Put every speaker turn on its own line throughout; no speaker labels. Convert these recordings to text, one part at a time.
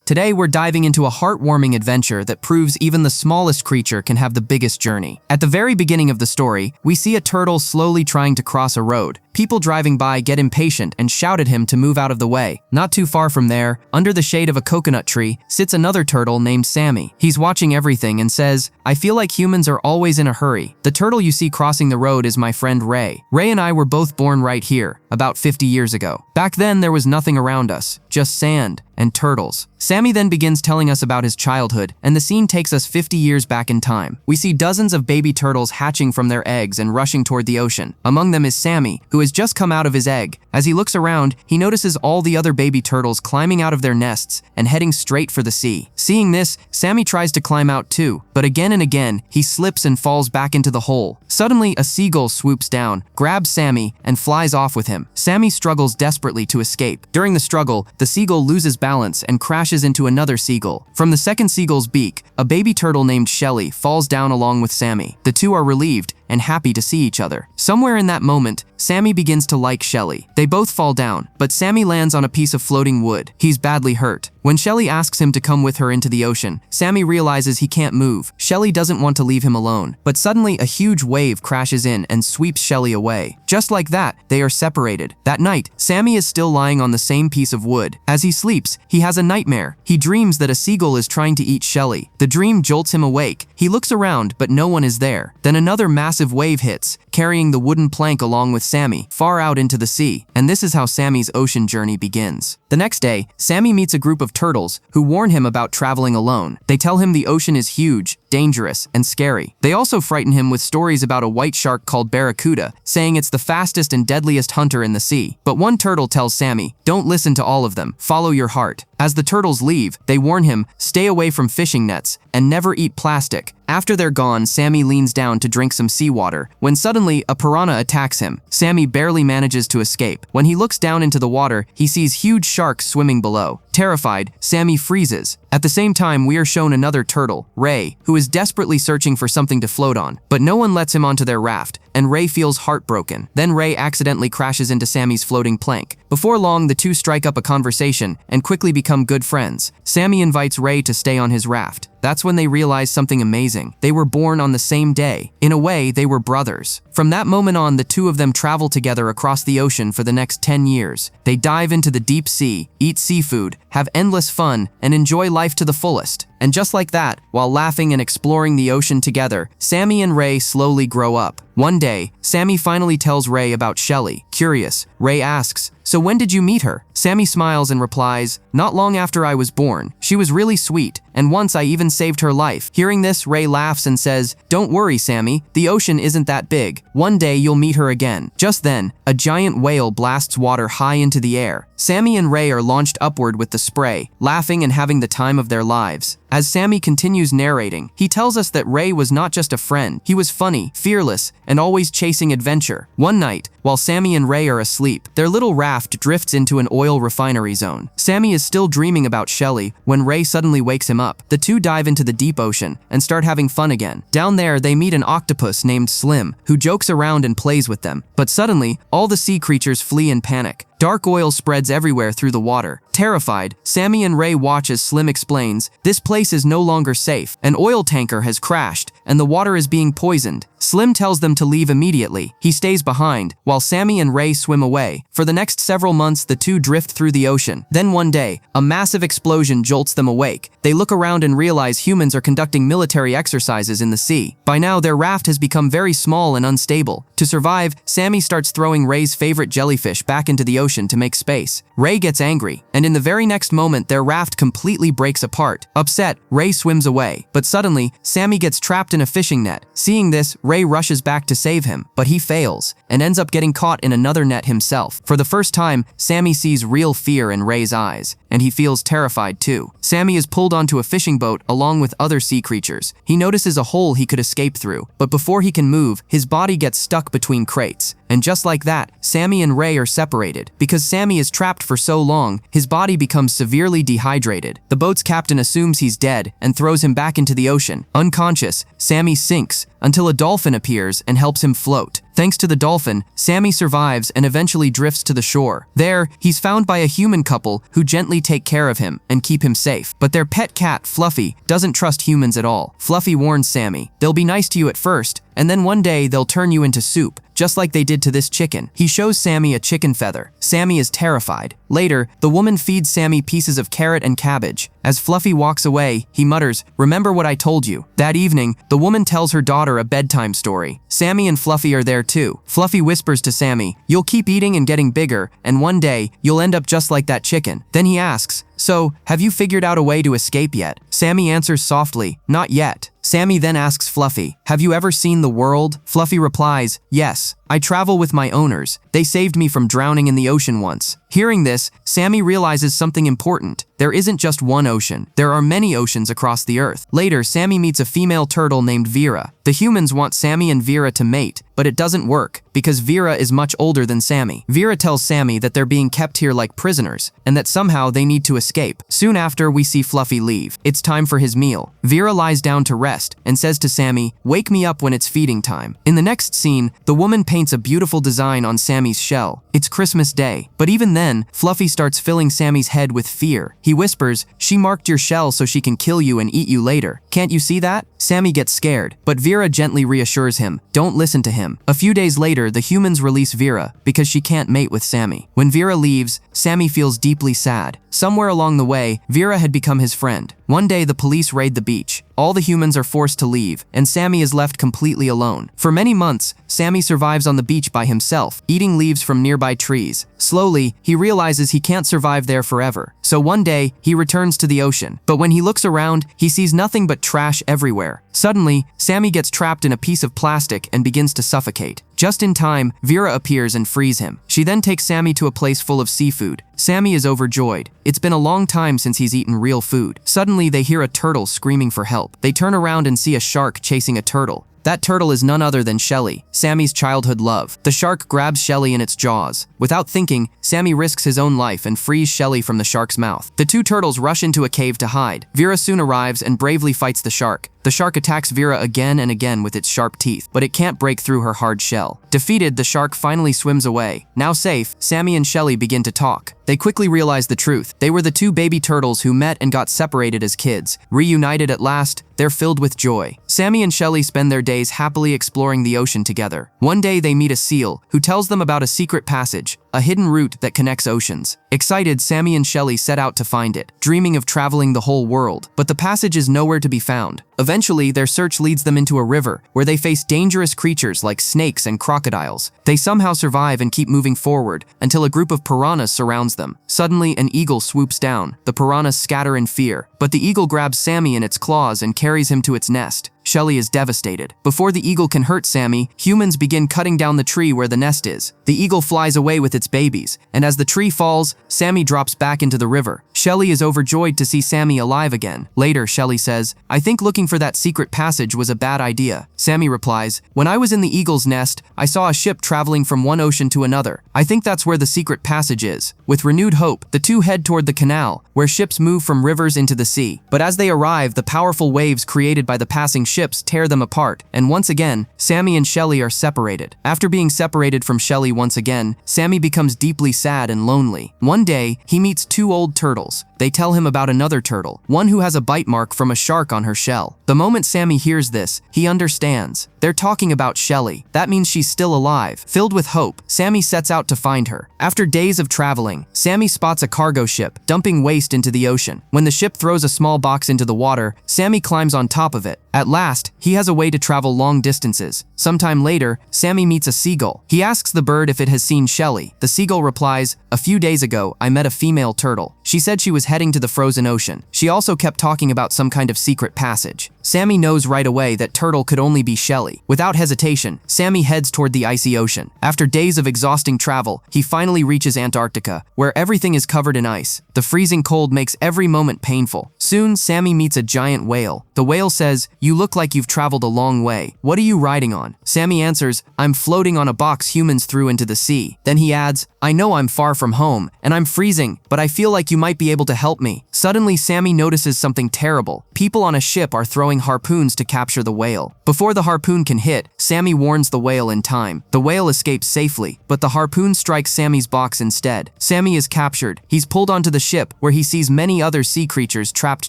Today we're diving into a heartwarming adventure that proves even the smallest creature can have the biggest journey. At the very beginning of the story, we see a turtle slowly trying to cross a road. People driving by get impatient and shout at him to move out of the way. Not too far from there, under the shade of a coconut tree, sits another turtle named Sammy. He's watching everything and says, "I feel like humans are always in a hurry. The turtle you see crossing the road is my friend Ray. Ray and I were both born right here, about 50 years ago. Back then there was nothing around us, just sand and turtles." Sammy then begins telling us about his childhood, and the scene takes us 50 years back in time. We see dozens of baby turtles hatching from their eggs and rushing toward the ocean. Among them is Sammy, who has just come out of his egg. As he looks around, he notices all the other baby turtles climbing out of their nests and heading straight for the sea. Seeing this, Sammy tries to climb out too, but again and again, he slips and falls back into the hole. Suddenly, a seagull swoops down, grabs Sammy, and flies off with him. Sammy struggles desperately to escape. During the struggle, the seagull loses balance and crashes into another seagull. From the second seagull's beak, a baby turtle named Shel falls down along with Sammy. The two are relieved and happy to see each other. Somewhere in that moment, Sammy begins to like Shel. They both fall down, but Sammy lands on a piece of floating wood. He's badly hurt. When Shel asks him to come with her into the ocean, Sammy realizes he can't move. Shel doesn't want to leave him alone, but suddenly a huge wave crashes in and sweeps Shel away. Just like that, they are separated. That night, Sammy is still lying on the same piece of wood. As he sleeps, he has a nightmare. He dreams that a seagull is trying to eat Shel. The dream jolts him awake. He looks around, but no one is there. Then another massive wave hits, carrying the wooden plank along with Sammy far out into the sea, and this is how Sammy's ocean journey begins. The next day, Sammy meets a group of turtles who warn him about traveling alone. They tell him the ocean is huge, dangerous, and scary. They also frighten him with stories about a white shark called Barracuda, saying it's the fastest and deadliest hunter in the sea. But one turtle tells Sammy, "Don't listen to all of them, follow your heart." As the turtles leave, they warn him, stay away from fishing nets and never eat plastic. After they're gone, Sammy leans down to drink some seawater, when suddenly a piranha attacks him. Sammy barely manages to escape. When he looks down into the water, he sees huge sharks swimming below. Terrified, Sammy freezes. At the same time, we are shown another turtle, Ray, who is desperately searching for something to float on, but no one lets him onto their raft, and Ray feels heartbroken. Then Ray accidentally crashes into Sammy's floating plank. Before long, the two strike up a conversation and quickly become good friends. Sammy invites Ray to stay on his raft. That's when they realize something amazing. They were born on the same day. In a way, they were brothers. From that moment on, the two of them travel together across the ocean for the next 10 years. They dive into the deep sea, eat seafood, have endless fun, and enjoy life to the fullest. And just like that, while laughing and exploring the ocean together, Sammy and Ray slowly grow up. One day, Sammy finally tells Ray about Shel. Curious, Ray asks, "So when did you meet her?" Sammy smiles and replies, "Not long after I was born. She was really sweet, and once I even saved her life." Hearing this, Ray laughs and says, "Don't worry, Sammy. The ocean isn't that big. One day you'll meet her again." Just then, a giant whale blasts water high into the air. Sammy and Ray are launched upward with the spray, laughing and having the time of their lives. As Sammy continues narrating, he tells us that Ray was not just a friend. He was funny, fearless, and always chasing adventure. One night, while Sammy and Ray are asleep, their little raft drifts into an oil refinery zone. Sammy is still dreaming about Shel when Ray suddenly wakes him up. The two dive into the deep ocean and start having fun again. Down there, they meet an octopus named Slim, who jokes around and plays with them. But suddenly, all the sea creatures flee in panic. Dark oil spreads everywhere through the water. Terrified, Sammy and Ray watch as Slim explains, "This place is no longer safe. An oil tanker has crashed, and the water is being poisoned." Slim tells them to leave immediately. He stays behind, while Sammy and Ray swim away. For the next several months, the two drift through the ocean. Then one day, a massive explosion jolts them awake. They look around and realize humans are conducting military exercises in the sea. By now, their raft has become very small and unstable. To survive, Sammy starts throwing Ray's favorite jellyfish back into the ocean to make space. Ray gets angry, and in the very next moment, their raft completely breaks apart. Upset, Ray swims away. But suddenly, Sammy gets trapped in a fishing net. Seeing this, Ray rushes back to save him, but he fails and ends up getting caught in another net himself. For the first time, Sammy sees real fear in Ray's eyes, and he feels terrified too. Sammy is pulled onto a fishing boat along with other sea creatures. He notices a hole he could escape through, but before he can move, his body gets stuck between crates. And just like that, Sammy and Ray are separated. Because Sammy is trapped for so long, his body becomes severely dehydrated. The boat's captain assumes he's dead and throws him back into the ocean. Unconscious, Sammy sinks until a dolphin appears and helps him float. Thanks to the dolphin, Sammy survives and eventually drifts to the shore. There, he's found by a human couple who gently take care of him and keep him safe. But their pet cat, Fluffy, doesn't trust humans at all. Fluffy warns Sammy, "They'll be nice to you at first, and then one day they'll turn you into soup, just like they did to this chicken." He shows Sammy a chicken feather. Sammy is terrified. Later, the woman feeds Sammy pieces of carrot and cabbage. As Fluffy walks away, he mutters, "Remember what I told you." That evening, the woman tells her daughter a bedtime story. Sammy and Fluffy are there too. Fluffy whispers to Sammy, "You'll keep eating and getting bigger, and one day, you'll end up just like that chicken." Then he asks, "So, have you figured out a way to escape yet?" Sammy answers softly, "Not yet." Sammy then asks Fluffy, "Have you ever seen the world?" Fluffy replies, "Yes, I travel with my owners. They saved me from drowning in the ocean once." Hearing this, Sammy realizes something important. There isn't just one ocean. There are many oceans across the earth. Later, Sammy meets a female turtle named Vera. The humans want Sammy and Vera to mate, but it doesn't work because Vera is much older than Sammy. Vera tells Sammy that they're being kept here like prisoners and that somehow they need to escape. Soon after, we see Fluffy leave. It's time for his meal. Vera lies down to rest and says to Sammy, "Wake me up when it's feeding time." In the next scene, the woman paints a beautiful design on Sammy's shell. It's Christmas Day, but even then, Fluffy starts filling Sammy's head with fear. He whispers, "She marked your shell so she can kill you and eat you later. Can't you see that?" Sammy gets scared, but Vera gently reassures him, "Don't listen to him." A few days later, the humans release Vera because she can't mate with Sammy. When Vera leaves, Sammy feels deeply sad. Somewhere along the way, Vera had become his friend. One day, the police raid the beach. All the humans are forced to leave, and Sammy is left completely alone. For many months, Sammy survives on the beach by himself, eating leaves from nearby trees. Slowly, he realizes he can't survive there forever. So one day, he returns to the ocean. But when he looks around, he sees nothing but trash everywhere. Suddenly, Sammy gets trapped in a piece of plastic and begins to suffocate. Just in time, Vera appears and frees him. She then takes Sammy to a place full of seafood. Sammy is overjoyed. It's been a long time since he's eaten real food. Suddenly, they hear a turtle screaming for help. They turn around and see a shark chasing a turtle. That turtle is none other than Shelly, Sammy's childhood love. The shark grabs Shelly in its jaws. Without thinking, Sammy risks his own life and frees Shelly from the shark's mouth. The two turtles rush into a cave to hide. Vera soon arrives and bravely fights the shark. The shark attacks Vera again and again with its sharp teeth, but it can't break through her hard shell. Defeated, the shark finally swims away. Now safe, Sammy and Shelly begin to talk. They quickly realize the truth. They were the two baby turtles who met and got separated as kids. Reunited at last, they're filled with joy. Sammy and Shelly spend their days happily exploring the ocean together. One day they meet a seal who tells them about a secret passage, a hidden route that connects oceans. Excited, Sammy and Shelly set out to find it, dreaming of traveling the whole world. But the passage is nowhere to be found. Eventually, their search leads them into a river where they face dangerous creatures like snakes and crocodiles. They somehow survive and keep moving forward until a group of piranhas surrounds them. Suddenly, an eagle swoops down. The piranhas scatter in fear, but the eagle grabs Sammy in its claws and carries him to its nest. Shelly is devastated. Before the eagle can hurt Sammy, humans begin cutting down the tree where the nest is. The eagle flies away with its babies, and as the tree falls, Sammy drops back into the river. Shelly is overjoyed to see Sammy alive again. Later, Shelly says, "I think looking for that secret passage was a bad idea." Sammy replies, "When I was in the eagle's nest, I saw a ship traveling from one ocean to another. I think that's where the secret passage is." With renewed hope, the two head toward the canal, where ships move from rivers into the sea. But as they arrive, the powerful waves created by the passing ships tear them apart, and once again, Sammy and Shelly are separated. After being separated from Shelly once again, Sammy becomes deeply sad and lonely. One day, he meets two old turtles. They tell him about another turtle, one who has a bite mark from a shark on her shell. The moment Sammy hears this, he understands. They're talking about Shelly. That means she's still alive. Filled with hope, Sammy sets out to find her. After days of traveling, Sammy spots a cargo ship, dumping waste into the ocean. When the ship throws a small box into the water, Sammy climbs on top of it. At last, he has a way to travel long distances. Sometime later, Sammy meets a seagull. He asks the bird if it has seen Shelly. The seagull replies, "A few days ago, I met a female turtle. She said she was heading to the frozen ocean. She also kept talking about some kind of secret passage." Sammy knows right away that turtle could only be Shelly. Without hesitation, Sammy heads toward the icy ocean. After days of exhausting travel, he finally reaches Antarctica, where everything is covered in ice. The freezing cold makes every moment painful. Soon, Sammy meets a giant whale. The whale says, "You look like you've traveled a long way. What are you riding on?" Sammy answers, "I'm floating on a box humans threw into the sea." Then he adds, "I know I'm far from home, and I'm freezing, but I feel like you might be able to help me." Suddenly, Sammy notices something terrible. People on a ship are throwing harpoons to capture the whale. Before the harpoon can hit, Sammy warns the whale in time. The whale escapes safely, but the harpoon strikes Sammy's box instead. Sammy is captured. He's pulled onto the ship, where he sees many other sea creatures trapped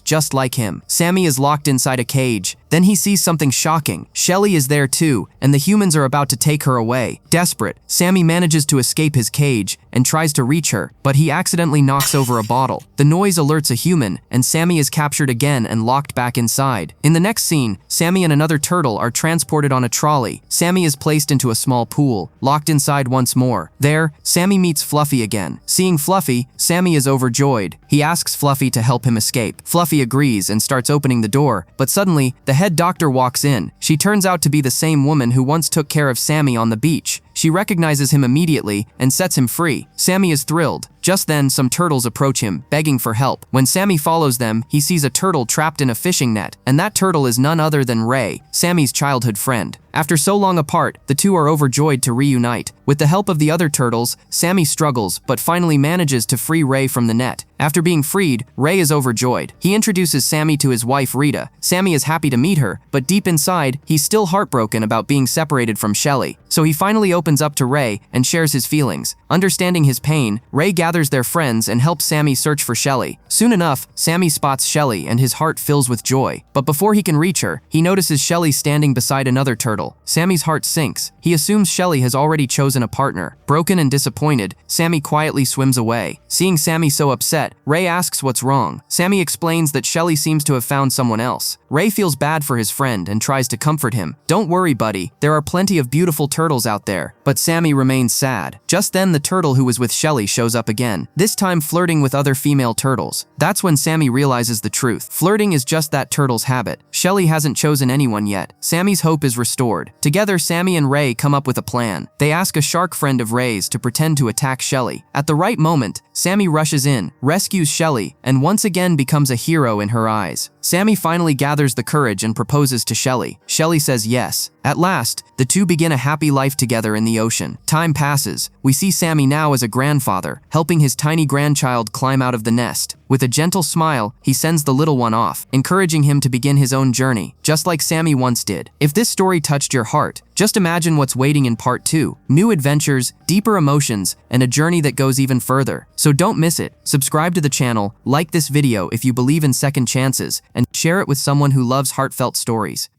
just like him. Sammy is locked inside a cage. Then he sees something shocking. Shelly is there too, and the humans are about to take her away. Desperate, Sammy manages to escape his cage and tries to reach her, but he accidentally knocks over a bottle. The noise alerts a human, and Sammy is captured again and locked back inside. In the next scene, Sammy and another turtle are transported on a trolley. Sammy is placed into a small pool, locked inside once more. There, Sammy meets Fluffy again. Seeing Fluffy, Sammy is overjoyed. He asks Fluffy to help him escape. Fluffy agrees and starts opening the door, but suddenly, the head doctor walks in. She turns out to be the same woman who once took care of Sammy on the beach. She recognizes him immediately and sets him free. Sammy is thrilled. Just then, some turtles approach him, begging for help. When Sammy follows them, he sees a turtle trapped in a fishing net, and that turtle is none other than Ray, Sammy's childhood friend. After so long apart, the two are overjoyed to reunite. With the help of the other turtles, Sammy struggles, but finally manages to free Ray from the net. After being freed, Ray is overjoyed. He introduces Sammy to his wife Rita. Sammy is happy to meet her, but deep inside, he's still heartbroken about being separated from Shelly. So he finally opens up to Ray and shares his feelings. Understanding his pain, Ray gathers their friends and helps Sammy search for Shelly. Soon enough, Sammy spots Shelly and his heart fills with joy. But before he can reach her, he notices Shelly standing beside another turtle. Sammy's heart sinks. He assumes Shelly has already chosen a partner. Broken and disappointed, Sammy quietly swims away. Seeing Sammy so upset, Ray asks what's wrong. Sammy explains that Shelly seems to have found someone else. Ray feels bad for his friend and tries to comfort him. "Don't worry, buddy. There are plenty of beautiful turtles out there." But Sammy remains sad. Just then, the turtle who was with Shelly shows up again, this time flirting with other female turtles. That's when Sammy realizes the truth. Flirting is just that turtle's habit. Shelly hasn't chosen anyone yet. Sammy's hope is restored. Together, Sammy and Ray come up with a plan. They ask a shark friend of Ray's to pretend to attack Shelly. At the right moment, Sammy rushes in, rescues Shelly, and once again becomes a hero in her eyes. Sammy finally gathers the courage and proposes to Shelly. Shelly says yes. At last, the two begin a happy life together in the ocean. Time passes. We see Sammy now as a grandfather, helping his tiny grandchild climb out of the nest. With a gentle smile, he sends the little one off, encouraging him to begin his own journey, just like Sammy once did. If this story touched your heart, just imagine what's waiting in part 2. New adventures, deeper emotions, and a journey that goes even further. So don't miss it. Subscribe to the channel, like this video if you believe in second chances, and share it with someone who loves heartfelt stories.